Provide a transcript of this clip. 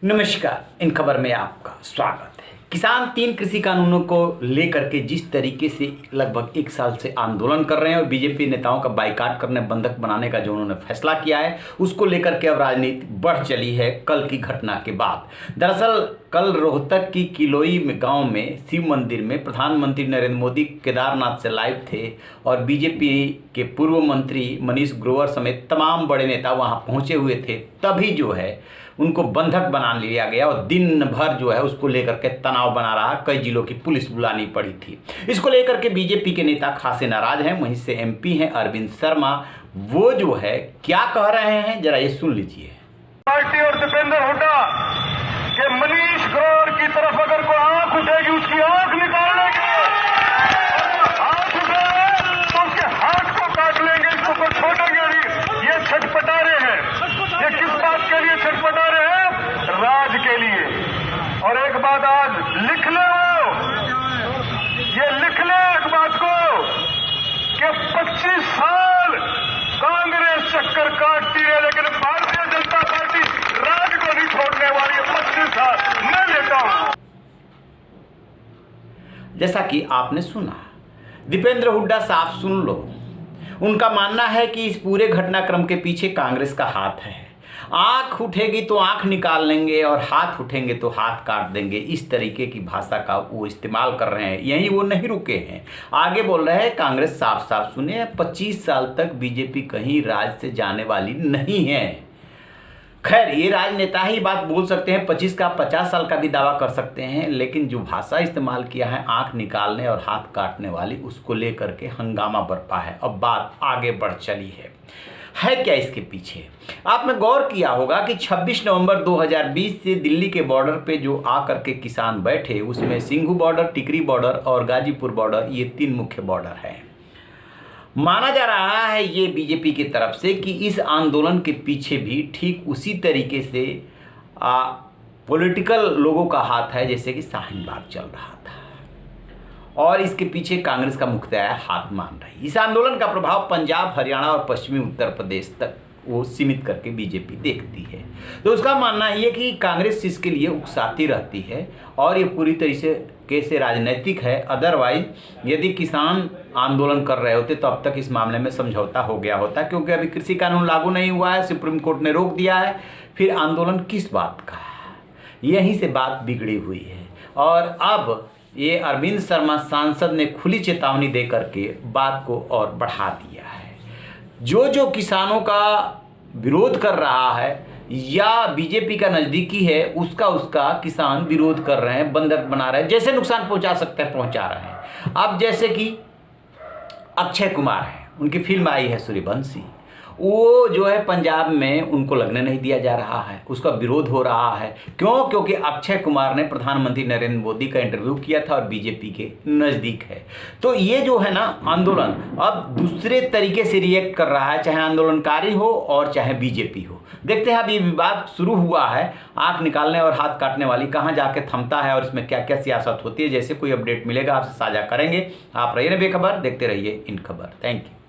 नमस्कार, इन खबर में आपका स्वागत है। किसान 3 कृषि कानूनों को लेकर के जिस तरीके से लगभग 1 साल से आंदोलन कर रहे हैं और बीजेपी नेताओं का बाइकाट करने, बंधक बनाने का जो उन्होंने फैसला किया है, उसको लेकर के अब राजनीति बढ़ चली है कल की घटना के बाद। दरअसल कल रोहतक की किलोई गांव में शिव मंदिर में प्रधानमंत्री नरेंद्र मोदी केदारनाथ से लाइव थे और बीजेपी के पूर्व मंत्री मनीष ग्रोवर समेत तमाम बड़े नेता वहां पहुंचे हुए थे। तभी जो है उनको बंधक बना लिया गया और दिन भर जो है उसको लेकर के तनाव बना रहा। कई जिलों की पुलिस बुलानी पड़ी थी। इसको लेकर के बीजेपी के नेता खासे नाराज हैं। वहीं से एमपी हैं अरविंद शर्मा, वो जो है क्या कह रहे हैं जरा ये सुन लीजिए। पार्टी और दीपेंद्र हुड्डा के मनीष ग्रोवर की तरफ अगर कोई आंख उठेगी उसकी आंख निकालने के हाथ उठाए तो उसके हाथ को काट लेंगे। इसको कोई छोड़ेंगे नहीं। ये छटपटा रहे हैं। ये किस बात के लिए छटपटा रहे हैं? राज के लिए। और एक बात आज लिख ले, ये लिख ले एक बात को कि 25 साल कांग्रेस चक्कर काटती है लेकिन भारतीय जनता पार्टी राज को नहीं छोड़ने वाली है। 25 साल मैं लेता हूं। जैसा कि आपने सुना, दीपेंद्र हुड्डा साफ सुन लो, उनका मानना है कि इस पूरे घटनाक्रम के पीछे कांग्रेस का हाथ है। आंख उठेगी तो आंख निकाल लेंगे और हाथ उठेंगे तो हाथ काट देंगे। इस तरीके की भाषा का वो इस्तेमाल कर रहे हैं। यहीं वो नहीं रुके हैं, आगे बोल रहे हैं कांग्रेस साफ साफ सुने, 25 साल तक बीजेपी कहीं राज से जाने वाली नहीं है। खैर, ये राजनेता ही बात बोल सकते हैं, 25 का 50 साल का भी दावा कर सकते हैं, लेकिन जो भाषा इस्तेमाल किया है आंख निकालने और हाथ काटने वाली, उसको लेकर के हंगामा बरपा है। अब बात आगे बढ़ चली है क्या इसके पीछे? आपने गौर किया होगा कि 26 नवंबर 2020 से दिल्ली के बॉर्डर पे जो आकर के किसान बैठे, उसमें सिंघू बॉर्डर, टिकरी बॉर्डर और गाजीपुर बॉर्डर, ये 3 मुख्य बॉर्डर हैं। माना जा रहा है ये बीजेपी की तरफ से कि इस आंदोलन के पीछे भी ठीक उसी तरीके से पॉलिटिकल लोगों का हाथ है जैसे कि शाहीन बाग चल रहा था, और इसके पीछे कांग्रेस का मुख्तार हाथ मान रही। इस आंदोलन का प्रभाव पंजाब, हरियाणा और पश्चिमी उत्तर प्रदेश तक वो सीमित करके बीजेपी देखती है। तो उसका मानना ये कि कांग्रेस इसके लिए उकसाती रहती है और ये पूरी तरीके से राजनीतिक है। अदरवाइज यदि किसान आंदोलन कर रहे होते तो अब तक इस मामले में समझौता हो गया होता, क्योंकि अभी कृषि कानून लागू नहीं हुआ है, सुप्रीम कोर्ट ने रोक दिया है। फिर आंदोलन किस बात का? यहीं से बात बिगड़ी हुई है और अब ये अरविंद शर्मा सांसद ने खुली चेतावनी दे करके बात को और बढ़ा दिया है। जो किसानों का विरोध कर रहा है या बीजेपी का नज़दीकी है, उसका किसान विरोध कर रहे हैं, बंधक बना रहे हैं, जैसे नुकसान पहुंचा सकते हैं पहुंचा रहे हैं। अब जैसे कि अक्षय कुमार है, उनकी फिल्म आई है सूर्यवंशी, वो जो है पंजाब में उनको लगने नहीं दिया जा रहा है, उसका विरोध हो रहा है। क्यों? क्योंकि अक्षय कुमार ने प्रधानमंत्री नरेंद्र मोदी का इंटरव्यू किया था और बीजेपी के नज़दीक है। तो ये जो है ना आंदोलन अब दूसरे तरीके से रिएक्ट कर रहा है, चाहे आंदोलनकारी हो और चाहे बीजेपी हो। देखते हैं अब ये विवाद शुरू हुआ है, आंख निकालने और हाथ काटने वाली कहाँ जाके थमता है और इसमें क्या क्या सियासत होती है। जैसे कोई अपडेट मिलेगा आपसे साझा करेंगे। आप रहिए बेखबर, देखते रहिए इन खबर। Thank you.